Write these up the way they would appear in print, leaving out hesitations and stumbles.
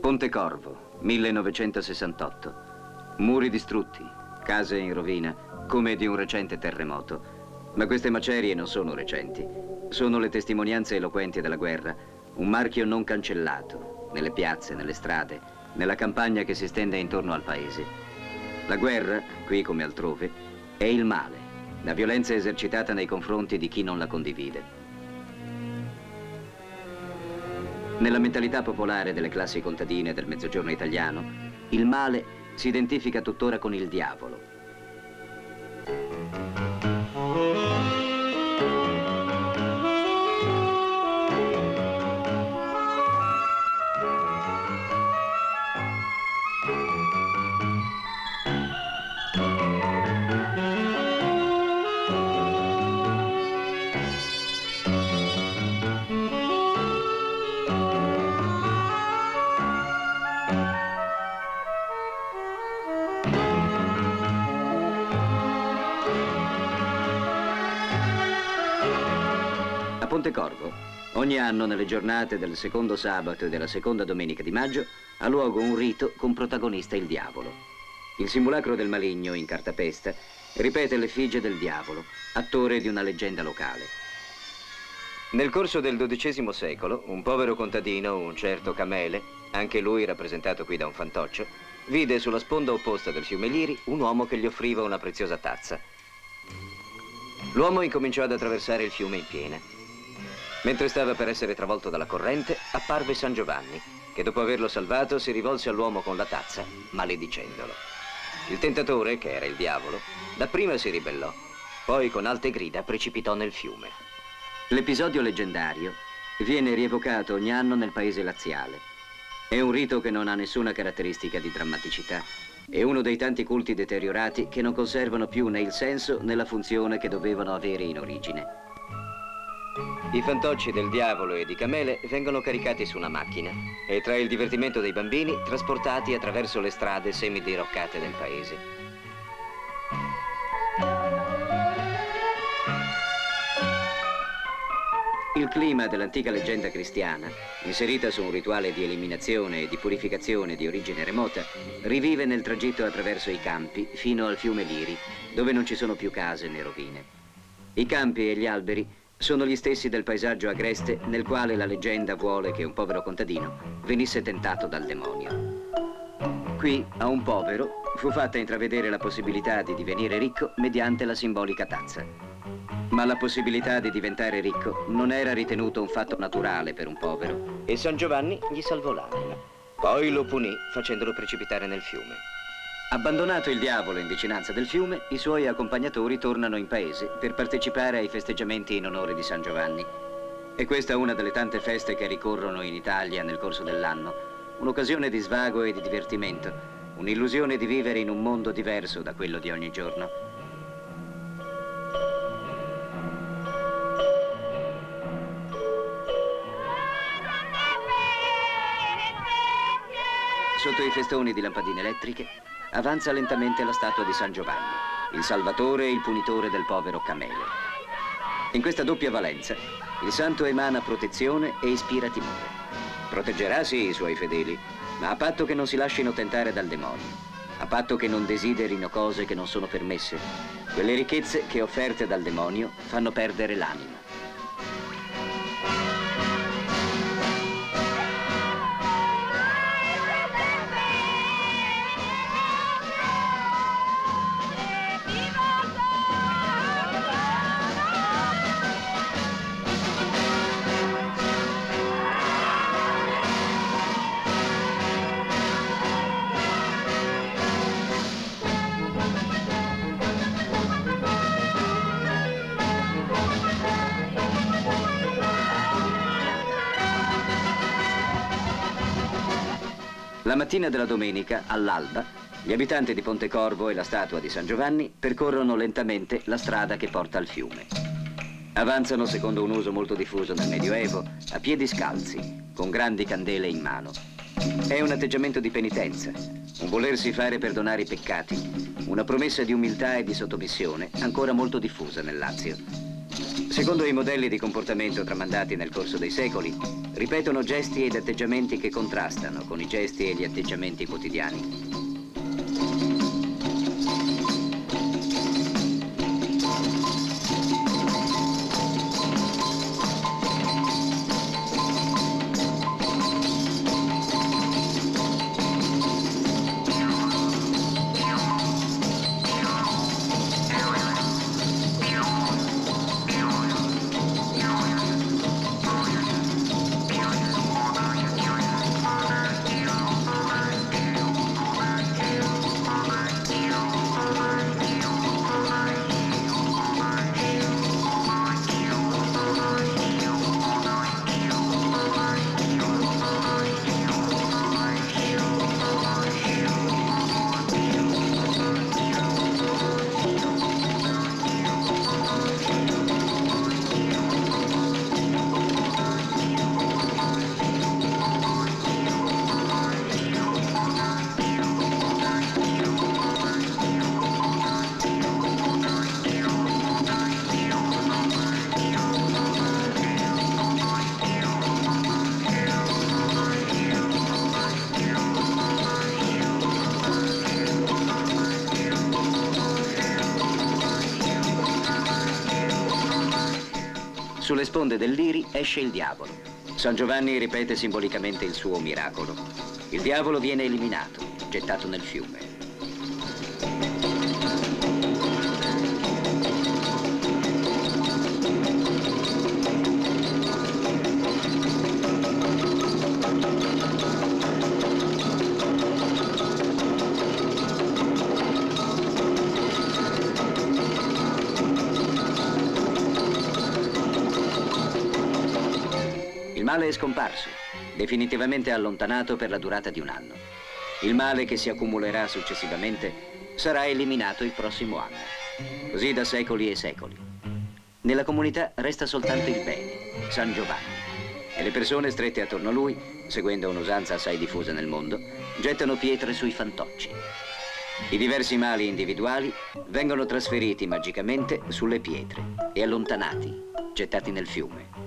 Pontecorvo, 1968. Muri distrutti, case in rovina, come di un recente terremoto. Ma queste macerie non sono recenti. Sono le testimonianze eloquenti della guerra, un marchio non cancellato, nelle piazze, nelle strade, nella campagna che si stende intorno al paese. La guerra, qui come altrove, è il male, la violenza esercitata nei confronti di chi non la condivide. Nella mentalità popolare delle classi contadine del mezzogiorno italiano, il male si identifica tuttora con il diavolo. A Pontecorvo, ogni anno nelle giornate del secondo sabato e della seconda domenica di maggio ha luogo un rito con protagonista il diavolo. Il simulacro del maligno in cartapesta ripete l'effigie del diavolo, attore di una leggenda locale. Nel corso del XII secolo, un povero contadino, un certo Camele, anche lui rappresentato qui da un fantoccio, vide sulla sponda opposta del fiume Liri un uomo che gli offriva una preziosa tazza. L'uomo incominciò ad attraversare il fiume in piena. Mentre stava per essere travolto dalla corrente, apparve San Giovanni, che dopo averlo salvato si rivolse all'uomo con la tazza, maledicendolo. Il tentatore, che era il diavolo, dapprima si ribellò, poi con alte grida precipitò nel fiume. L'episodio leggendario viene rievocato ogni anno nel paese laziale. È un rito che non ha nessuna caratteristica di drammaticità. È uno dei tanti culti deteriorati che non conservano più né il senso né la funzione che dovevano avere in origine. I fantocci del diavolo e di Camele vengono caricati su una macchina e tra il divertimento dei bambini trasportati attraverso le strade semidiroccate del paese. Il clima dell'antica leggenda cristiana, inserita su un rituale di eliminazione e di purificazione di origine remota, rivive nel tragitto attraverso i campi fino al fiume Liri, dove non ci sono più case né rovine. I campi e gli alberi sono gli stessi del paesaggio agreste nel quale la leggenda vuole che un povero contadino venisse tentato dal demonio. Qui, a un povero, fu fatta intravedere la possibilità di divenire ricco mediante la simbolica tazza. Ma la possibilità di diventare ricco non era ritenuto un fatto naturale per un povero e San Giovanni gli salvò l'anima. Poi lo punì facendolo precipitare nel fiume. Abbandonato il diavolo in vicinanza del fiume, i suoi accompagnatori tornano in paese per partecipare ai festeggiamenti in onore di San Giovanni. E questa è una delle tante feste che ricorrono in Italia nel corso dell'anno, un'occasione di svago e di divertimento, un'illusione di vivere in un mondo diverso da quello di ogni giorno. Sotto i festoni di lampadine elettriche avanza lentamente la statua di San Giovanni, il salvatore e il punitore del povero Camele. In questa doppia valenza, il santo emana protezione e ispira timore. Proteggerà sì i suoi fedeli, ma a patto che non si lasciino tentare dal demonio, a patto che non desiderino cose che non sono permesse, quelle ricchezze che, offerte dal demonio, fanno perdere l'anima. La mattina della domenica, all'alba, gli abitanti di Pontecorvo e la statua di San Giovanni percorrono lentamente la strada che porta al fiume. Avanzano secondo un uso molto diffuso nel Medioevo, a piedi scalzi, con grandi candele in mano. È un atteggiamento di penitenza, un volersi fare perdonare i peccati, una promessa di umiltà e di sottomissione ancora molto diffusa nel Lazio. Secondo i modelli di comportamento tramandati nel corso dei secoli, ripetono gesti ed atteggiamenti che contrastano con i gesti e gli atteggiamenti quotidiani. Sulle sponde del Liri esce il diavolo. San Giovanni ripete simbolicamente il suo miracolo. Il diavolo viene eliminato, gettato nel fiume. Il male è scomparso, definitivamente allontanato per la durata di un anno. Il male che si accumulerà successivamente sarà eliminato il prossimo anno. Così da secoli e secoli. Nella comunità resta soltanto il bene, San Giovanni. E le persone strette attorno a lui, seguendo un'usanza assai diffusa nel mondo, gettano pietre sui fantocci. I diversi mali individuali vengono trasferiti magicamente sulle pietre e allontanati, gettati nel fiume.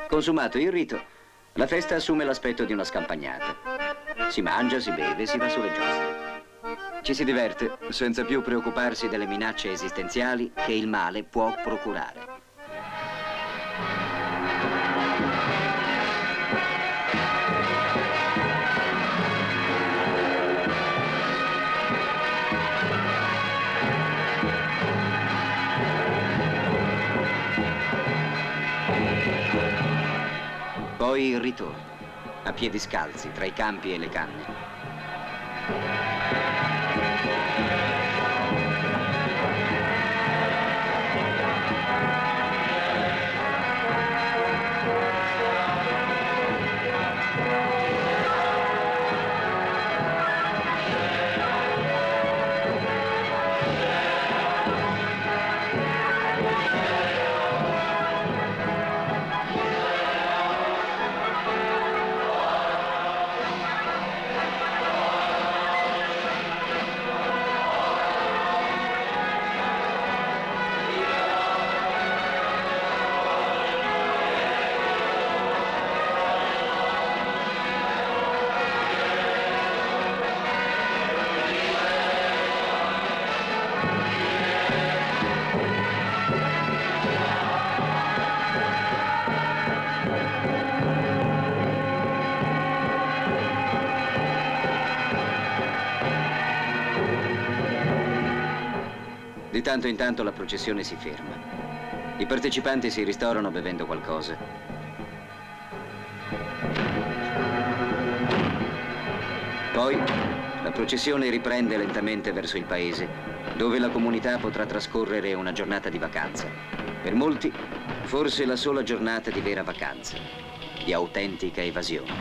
Consumato il rito, la festa assume l'aspetto di una scampagnata. Si mangia, si beve, si va sulle giostre. Ci si diverte senza più preoccuparsi delle minacce esistenziali che il male può procurare. Poi il ritorno, a piedi scalzi, tra i campi e le canne. Di tanto in tanto la processione si ferma. I partecipanti si ristorano bevendo qualcosa. Poi la processione riprende lentamente verso il paese, dove la comunità potrà trascorrere una giornata di vacanza. Per molti, forse la sola giornata di vera vacanza, di autentica evasione.